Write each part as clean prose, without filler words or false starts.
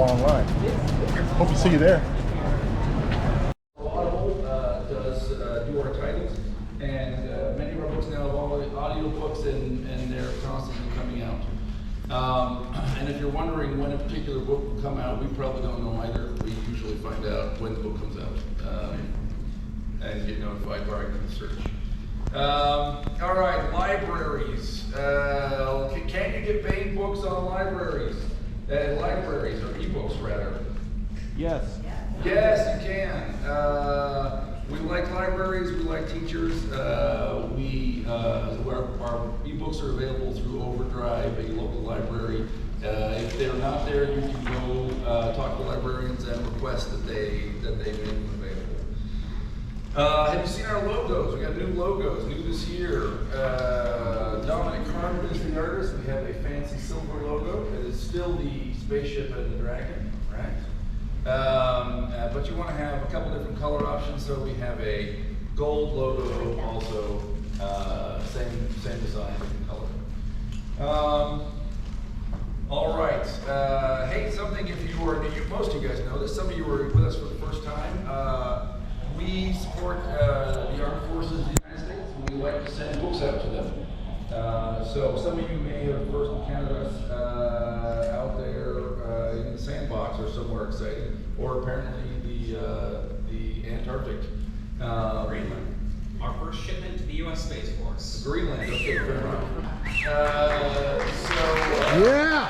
online. Hope to see you there. Audible does do our titles, and many of our books now have audio books, and they're constantly coming out. And if you're wondering when a particular book will come out, we probably don't know either. We usually find out when the book comes out and get notified by the search. All right, libraries. Can you get Bane Books on libraries? Libraries, or ebooks rather. Yes. Yes, you can. We like libraries, we like teachers. Our ebooks are available through Overdrive, a local library. If they're not there, you can go talk to librarians and request that they make them available. Have you seen our logos? We got new logos, new this year. Dominic Carmen is the artist. We have a fancy silver logo. It is still the spaceship and the dragon, right? But you want to have a couple different color options, so we have a gold logo also, same design, different color. All right. Hey, something if you were, most of you guys know this, some of you were with us for the first time. We support the armed forces of the United States, and we like to send books out to them. So some of you may have first encountered us out there in the sandbox or somewhere exciting, or apparently the Antarctic. Greenland. Our first shipment to the U.S. Space Force. Greenland, okay, fair enough. Yeah!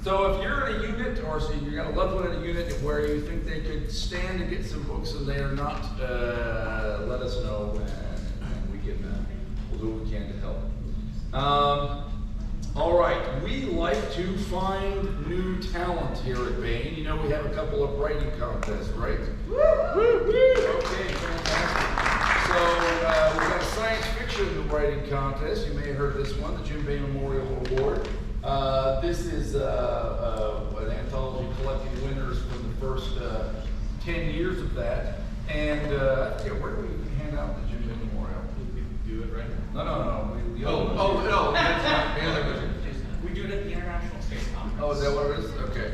So if you're in a unit, or so you got a loved one in a unit where you think they could stand to get some books and they are not, let us know, and we can, we'll do what we can to help. All right, we like to find new talent here at Bane. You know, we have a couple of writing contests, right? Woo! Okay, fantastic. So we've got a science fiction writing contest. You may have heard of this one, the Jim Bane Memorial Award. This is an anthology collecting winners from the first 10 years of that. And where do we hand out the Jim Bane Memorial? We do it right now. No. No, that's not the other question. We do it at the International Space Conference. Oh, is that what it is? Okay.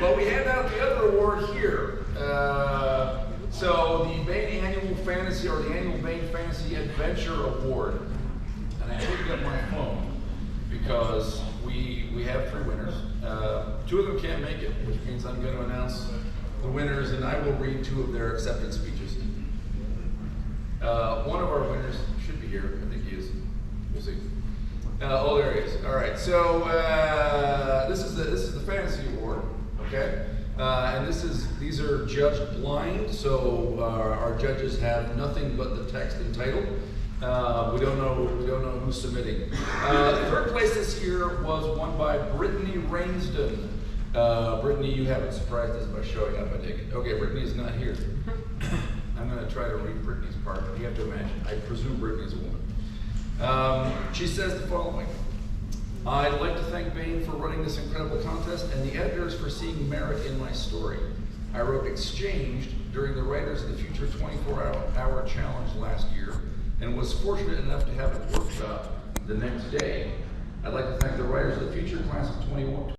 Well, we hand out the other award here. So the Bane Annual Fantasy, or the Annual Bane Fantasy Adventure Award. And I picked up my phone because we have 3 winners. 2 of them can't make it, which means I'm going to announce the winners, and I will read 2 of their acceptance speeches. One of our winners should be here. I think he is. We'll see. Oh, there he is. All right. So this is the fantasy award. Okay. And these are judged blind, so our judges have nothing but the text and title. We don't know who's submitting. The third place this year was won by Brittany Rainsden. Brittany, you haven't surprised us by showing up, I take it. Okay, Brittany is not here. I'm going to try to read Brittany's part. You have to imagine. I presume Brittany is a woman. She says the following. I'd like to thank Bane for running this incredible contest and the editors for seeing merit in my story. I wrote Exchanged during the Writers of the Future 24-hour challenge last year and was fortunate enough to have it workshop the next day. I'd like to thank the Writers of the Future class of 21.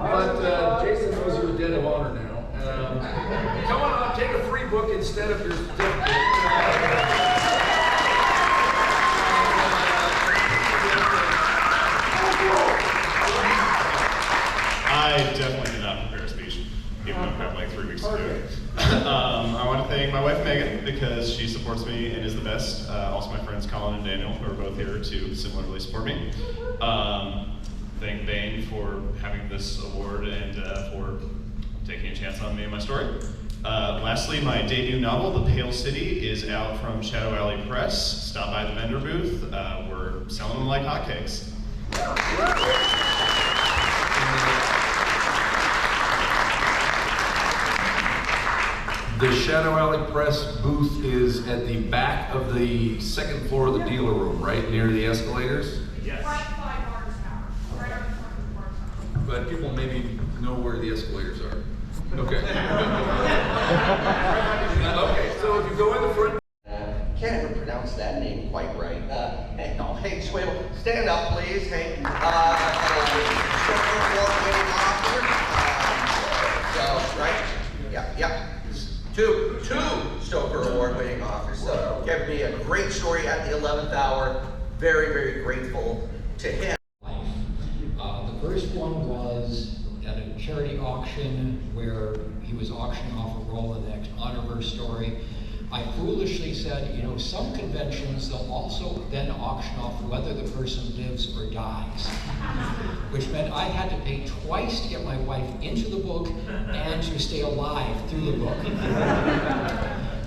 But Jason knows you're a debt of honor now. Come on up, take a free book instead of your certificate. I definitely did not prepare a speech, even though I have like 3 weeks to do it. I want to thank my wife Megan because she supports me and is the best. Also my friends Colin and Daniel, who are both here to similarly support me. Thank Bane for having this award and for taking a chance on me and my story. Lastly, my debut novel, The Pale City, is out from Shadow Alley Press. Stop by the vendor booth. We're selling them like hotcakes. The Shadow Alley Press booth is at the back of the 2nd floor of the dealer room, right near the escalators? Yes. Right beside Barnes Tower, right on the front of the Barnes Tower. But people maybe know where the escalators are. Okay. Okay, so if you go in the front. Can't ever pronounce that name quite right. Hey, no, hey, Swable, stand up, please. Hey, Stoker Award-winning author. So, right? Yeah. Two Stoker Award-winning authors. So, gave me a great story at the 11th hour. Very, very grateful to him. The first one was at a charity auction where he was auctioning off a role in the next Honorverse story. I foolishly said, you know, some conventions, they'll also then auction off whether the person lives or dies, which meant I had to pay twice to get my wife into the book and to stay alive through the book.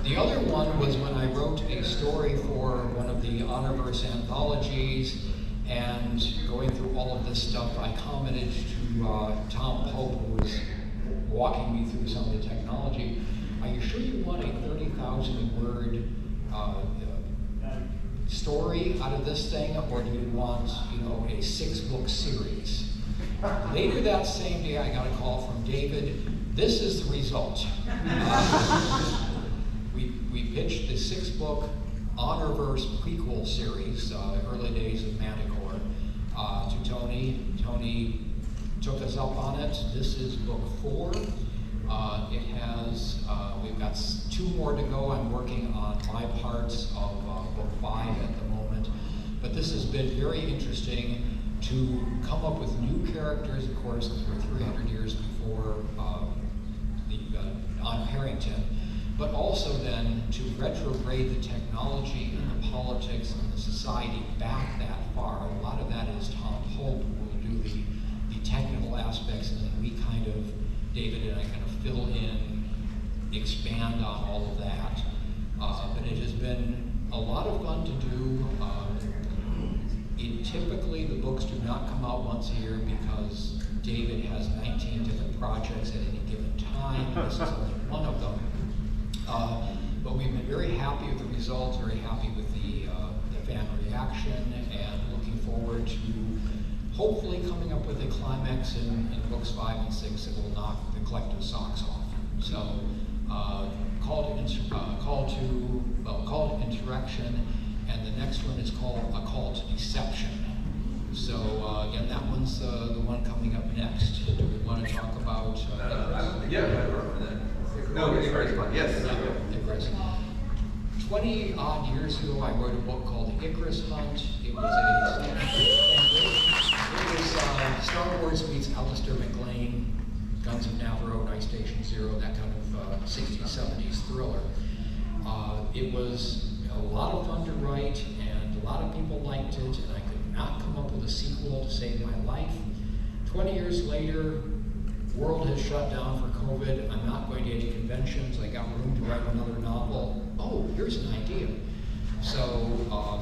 The other one was when I wrote a story for one of the Honorverse anthologies, and going through all of this stuff, I commented to Tom Pope, who was walking me through some of the technology. Are you sure you want a 30,000 word story out of this thing, or do you want, you know, a 6-book series? Later that same day, I got a call from David. This is the result. We pitched the 6-book Honorverse prequel series, early days of Manticore, to Tony. Tony took us up on it. This is book 4. It has, we've got 2 more to go. I'm working on my parts of book 5 at the moment. But this has been very interesting to come up with new characters, of course, because we're 300 years before on Harrington. But also then to retrograde the technology and the politics and the society back that far. A lot of that is Tom Pope who will do the technical aspects, and then we kind of, David and I kind of fill in, expand on all of that. But it has been a lot of fun to do. Typically the books do not come out once a year because David has 19 different projects at any given time. This is only one of them. But we've been very happy with the results, very happy with the fan reaction, and looking forward to hopefully coming up with a climax in books 5 and 6 that will knock the collective socks off. So, call to Insurrection, and the next one is called A Call to Deception. So again, that one's the one coming up next. Do we want to talk about? No, yes. 20 odd years ago, I wrote a book called The Icarus Hunt. It was Star Wars meets Alistair McLean, Guns of Navarone, Ice Station Zero, that kind of 60s, 70s thriller. It was a lot of fun to write, and a lot of people liked it, and I could not come up with a sequel to save my life. 20 years later, world has shut down for COVID. I'm not going to any conventions. I got room to write another novel. Oh, here's an idea. So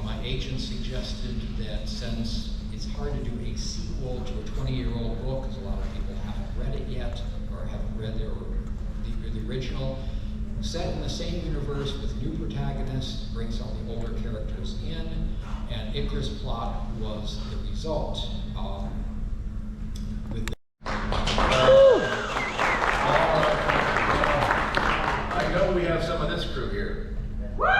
my agent suggested that since it's hard to do a sequel to a 20-year-old book, because a lot of people haven't read it yet, or haven't read the original, set in the same universe with new protagonists, bring some of the older characters in, and Icarus plot was the result. I know we have some of this crew here. Come on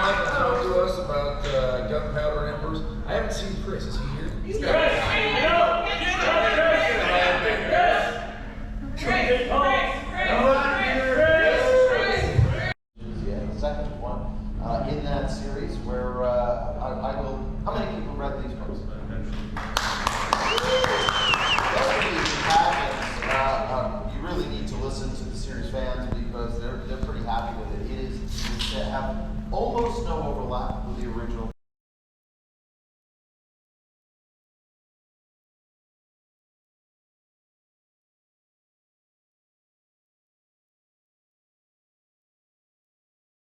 up and talk to us about Gunpowder and Embers. I haven't seen Chris. Is he here? He's The second one in that series where I will. How many people read these books? You really need to listen to the series fans because they're pretty happy with it. It is to have almost no overlap with the original.